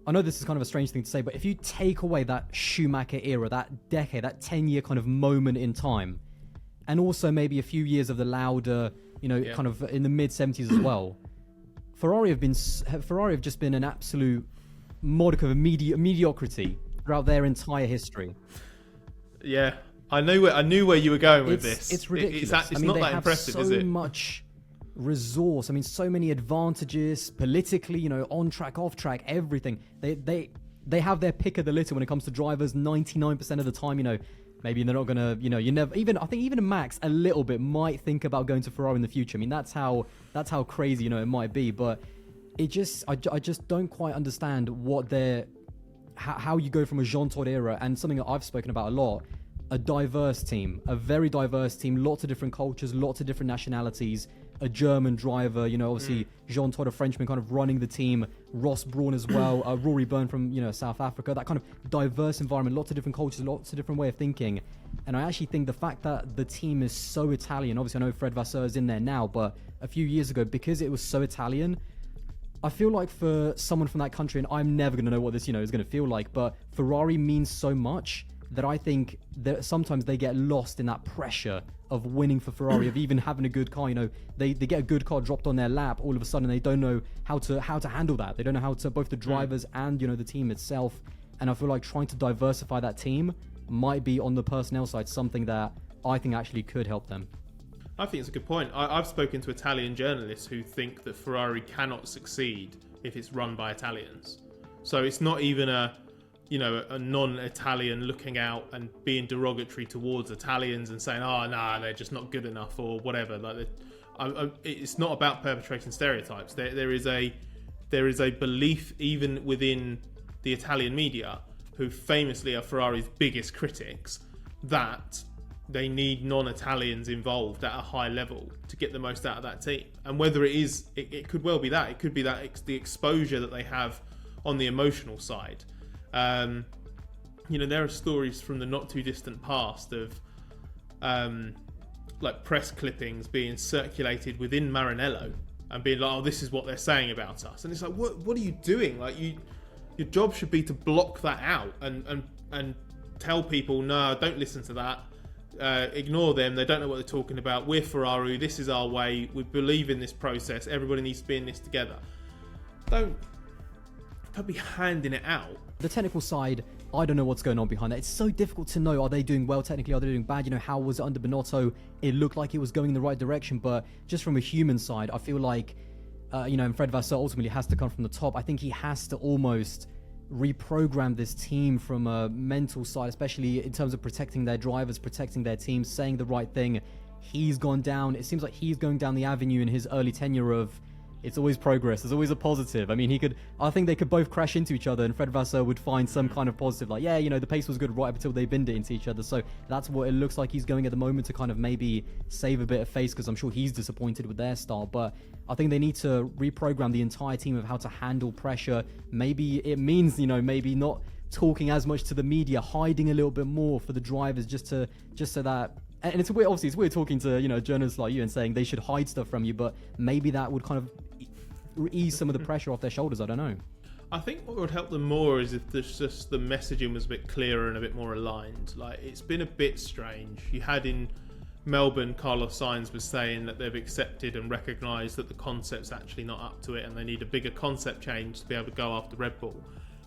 I know this is kind of a strange thing to say, but if you take away that Schumacher era, that decade, that 10-year kind of moment in time, and also maybe a few years of the Lauda, kind of in the mid-70s as well, Ferrari have just been an absolute modicum of mediocrity throughout their entire history. Yeah, I knew where you were going with this. It's ridiculous. It's not that impressive, is it? They have so much resource. I mean, so many advantages politically, on track, off track, everything. They have their pick of the litter when it comes to drivers 99% of the time. Maybe they're not gonna, you never I think even Max a little bit might think about going to Ferrari in the future. I mean, that's how crazy it might be. But I just don't quite understand how you go from a Jean Todt era and something that I've spoken about a lot. A diverse team, a very diverse team, lots of different cultures, lots of different nationalities. A German driver, obviously Jean Todt, a Frenchman, kind of running the team. Ross Brawn as well. Rory Byrne from South Africa. That kind of diverse environment, lots of different cultures, lots of different way of thinking. And I actually think the fact that the team is so Italian. Obviously, I know Fred Vasseur is in there now, but a few years ago, because it was so Italian, I feel like for someone from that country, and I'm never going to know what this is going to feel like, but Ferrari means so much that I think that sometimes they get lost in that pressure of winning for Ferrari, of even having a good car. They get a good car dropped on their lap, all of a sudden they don't know how to handle that. They don't know how to, both the drivers and the team itself. And I feel like trying to diversify that team might be, on the personnel side, something that I think actually could help them. I think it's a good point. I've spoken to Italian journalists who think that Ferrari cannot succeed if it's run by Italians. So it's not even a non-Italian looking out and being derogatory towards Italians and saying, they're just not good enough or whatever. Like, it's not about perpetrating stereotypes. There is a belief even within the Italian media, who famously are Ferrari's biggest critics, that they need non-Italians involved at a high level to get the most out of that team. And whether it could well be that. It could be that the exposure that they have on the emotional side. There are stories from the not too distant past of like press clippings being circulated within Maranello and being like, this is what they're saying about us. And it's like, what are you doing? Like, your job should be to block that out and tell people, no, don't listen to that. Ignore them. They don't know what they're talking about. We're Ferrari. This is our way. We believe in this process. Everybody needs to be in this together. Don't be handing it out. The technical side, I don't know what's going on behind that. It's so difficult to know. Are they doing well technically? Are they doing bad? How was it under Binotto? It looked like it was going in the right direction, but just from a human side, I feel like, and Fred Vasseur ultimately has to come from the top. I think he has to almost reprogram this team from a mental side, especially in terms of protecting their drivers, protecting their team, saying the right thing. It seems like he's going down the avenue in his early tenure of, it's always progress, there's always a positive. I mean, I think they could both crash into each other and Fred Vasseur would find some kind of positive, like, the pace was good right up until they binned it into each other. So that's what it looks like he's going at the moment, to kind of maybe save a bit of face, because I'm sure he's disappointed with their style. But I think they need to reprogram the entire team of how to handle pressure. Maybe it means, maybe not talking as much to the media, hiding a little bit more for the drivers, just so that. And it's weird, obviously, it's weird talking to, journalists like you and saying they should hide stuff from you, but maybe that would kind of ease some of the pressure off their shoulders. I don't know. I think what would help them more is if the messaging was a bit clearer and a bit more aligned. Like, it's been a bit strange. You had in Melbourne, Carlos Sainz was saying that they've accepted and recognised that the concept's actually not up to it and they need a bigger concept change to be able to go after Red Bull.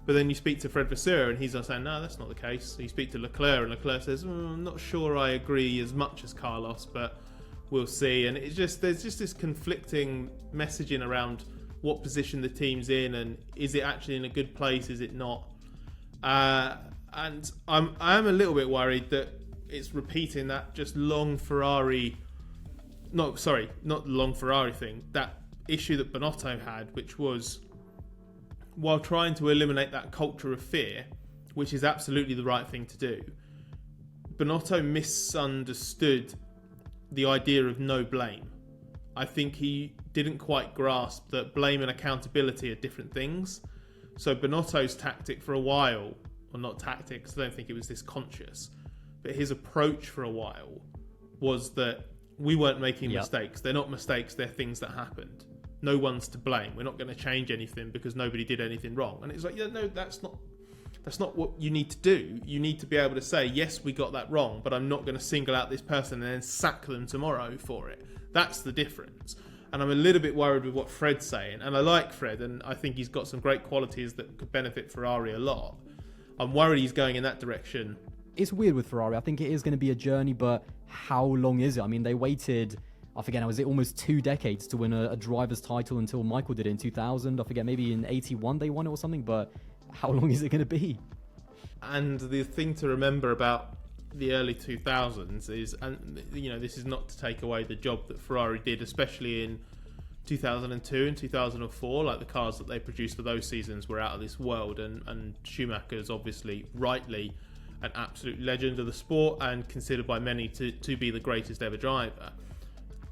But then you speak to Fred Vasseur and he's saying, no, that's not the case. You speak to Leclerc and Leclerc says, I'm not sure I agree as much as Carlos, but we'll see. And there's just this conflicting messaging around what position the team's in and is it actually in a good place, is it not? And I am a little bit worried that it's repeating that just long Ferrari, not the long Ferrari thing, that issue that Binotto had, which was, while trying to eliminate that culture of fear, which is absolutely the right thing to do, Binotto misunderstood the idea of no blame. I think he didn't quite grasp that blame and accountability are different things. So Binotto's tactic for a while, or not tactics, I don't think it was this conscious, but his approach for a while was that we weren't making mistakes. They're not mistakes, they're things that happened. no one's to blame. We're not going to change anything because nobody did anything wrong. And it's like, yeah, no, that's not what you need to do. You need to be able to say, yes, we got that wrong, but I'm not going to single out this person and then sack them tomorrow for it. That's the difference. And I'm a little bit worried with what Fred's saying. And I like Fred, and I think he's got some great qualities that could benefit Ferrari a lot. I'm worried he's going in that direction. It's weird with Ferrari. I think it is going to be a journey, but how long is it? I mean, they waited, I forget, was it almost 2 decades to win a driver's title until Michael did it in 2000? I forget, maybe in 81 they won it or something, but how long is it going to be? And the thing to remember about the early 2000s is, and this is not to take away the job that Ferrari did, especially in 2002 and 2004, like the cars that they produced for those seasons were out of this world, and Schumacher's obviously rightly an absolute legend of the sport and considered by many to be the greatest ever driver.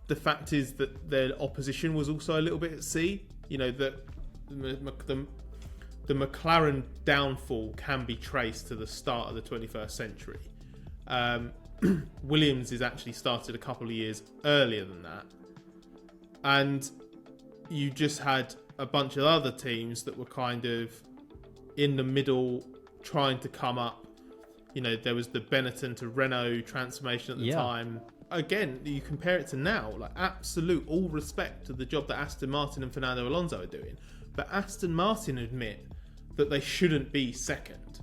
The fact is that their opposition was also a little bit at sea. That the McLaren downfall can be traced to the start of the 21st century. Williams is actually started a couple of years earlier than that, and you just had a bunch of other teams that were kind of in the middle trying to come up. There was the Benetton to Renault transformation at the time. Again, you compare it to now, like absolute all respect to the job that Aston Martin and Fernando Alonso are doing, but Aston Martin admit that they shouldn't be second.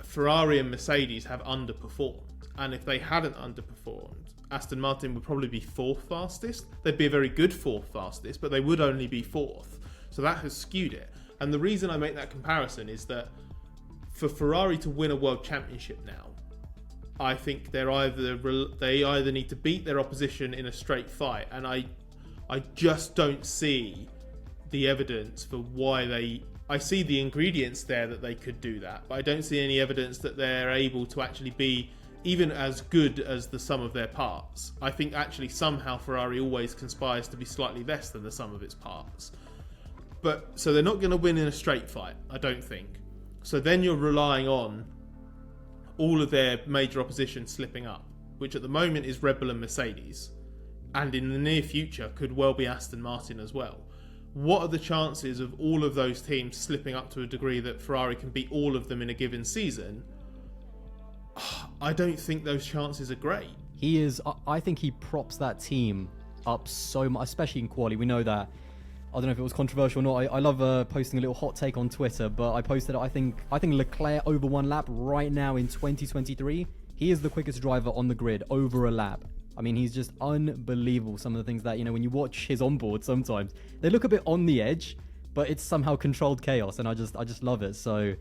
Ferrari and Mercedes have underperformed, and if they hadn't underperformed, Aston Martin would probably be 4th fastest. They'd be a very good 4th fastest, but they would only be 4th. So that has skewed it. And the reason I make that comparison is that for Ferrari to win a world championship now, I think they either need to beat their opposition in a straight fight, and I just don't see the evidence for why I see the ingredients there that they could do that, but I don't see any evidence that they're able to actually be even as good as the sum of their parts. I think actually somehow Ferrari always conspires to be slightly less than the sum of its parts. So they're not going to win in a straight fight, I don't think. So then you're relying on all of their major opposition slipping up, which at the moment is Red Bull and Mercedes, and in the near future could well be Aston Martin as well. What are the chances of all of those teams slipping up to a degree that Ferrari can beat all of them in a given season? I don't think those chances are great. I think he props that team up so much, especially in quali. We know that. I don't know if it was controversial or not. I love posting a little hot take on Twitter, but I posted I think Leclerc over 1 lap right now in 2023. He is the quickest driver on the grid over a lap. I mean, he's just unbelievable. Some of the things that, when you watch his onboard sometimes, they look a bit on the edge, but it's somehow controlled chaos, and I just love it. So,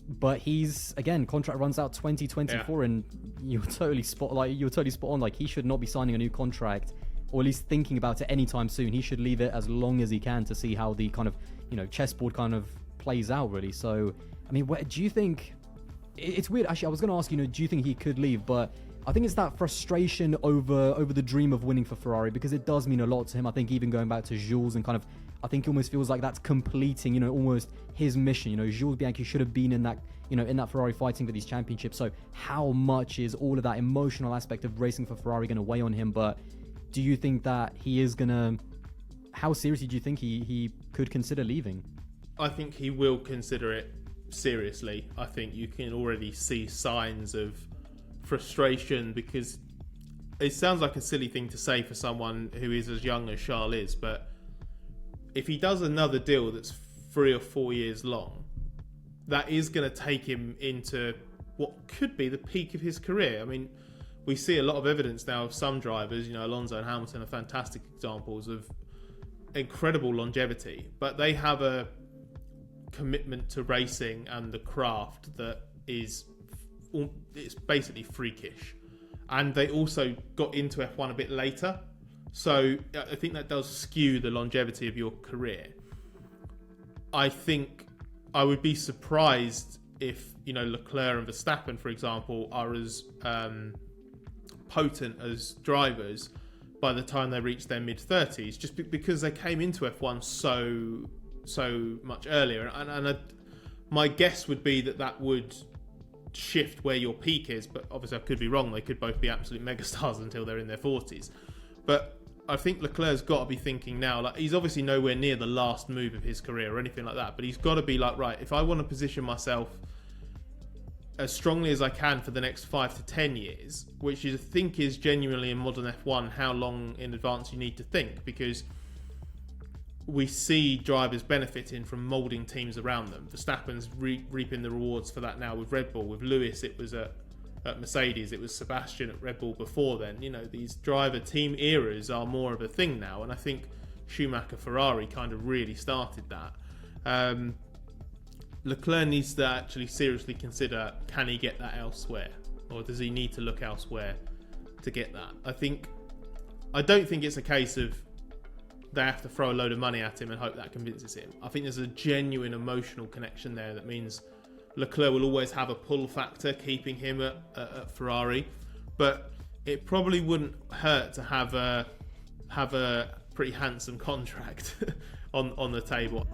but he's, again, contract runs out 2024, and you're totally spot on. Like, he should not be signing a new contract, or at least thinking about it anytime soon. He should leave it as long as he can to see how the kind of, chessboard kind of plays out, really. So, I mean, do you think... It's weird, actually. I was going to ask, do you think he could leave? But I think it's that frustration over the dream of winning for Ferrari, because it does mean a lot to him. I think even going back to Jules and kind of, I think he almost feels like that's completing, almost his mission. Jules Bianchi should have been in that, in that Ferrari fighting for these championships. So how much is all of that emotional aspect of racing for Ferrari going to weigh on him? But do you think that he is going to... How seriously do you think he could consider leaving? I think he will consider it seriously. I think you can already see signs of frustration, because it sounds like a silly thing to say for someone who is as young as Charles is, but if he does another deal that's 3 or 4 years long, that is going to take him into what could be the peak of his career. I mean, we see a lot of evidence now of some drivers, Alonso and Hamilton are fantastic examples of incredible longevity, but they have a commitment to racing and the craft that is, it's basically freakish. And they also got into F1 a bit later, so I think that does skew the longevity of your career. I think I would be surprised if Leclerc and Verstappen, for example, are as potent as drivers by the time they reach their mid-30s, just because they came into F1 so much earlier. And my guess would be that would shift where your peak is, but obviously I could be wrong. They could both be absolute megastars until they're in their 40s. But I think Leclerc's got to be thinking now, like, he's obviously nowhere near the last move of his career or anything like that, but he's got to be like, right, if I want to position myself as strongly as I can for the next 5 to 10 years, which I think is genuinely in modern F1 how long in advance you need to think, because we see drivers benefiting from moulding teams around them. Verstappen's reaping the rewards for that now with Red Bull. With Lewis, it was at Mercedes. It was Sebastian at Red Bull before then. You know, these driver team eras are more of a thing now, and I think Schumacher Ferrari kind of really started that. Leclerc needs to actually seriously consider, can he get that elsewhere, or does he need to look elsewhere to get that? I don't think it's a case of they have to throw a load of money at him and hope that convinces him. I think there's a genuine emotional connection there that means Leclerc will always have a pull factor keeping him at Ferrari, but it probably wouldn't hurt to have a pretty handsome contract on the table.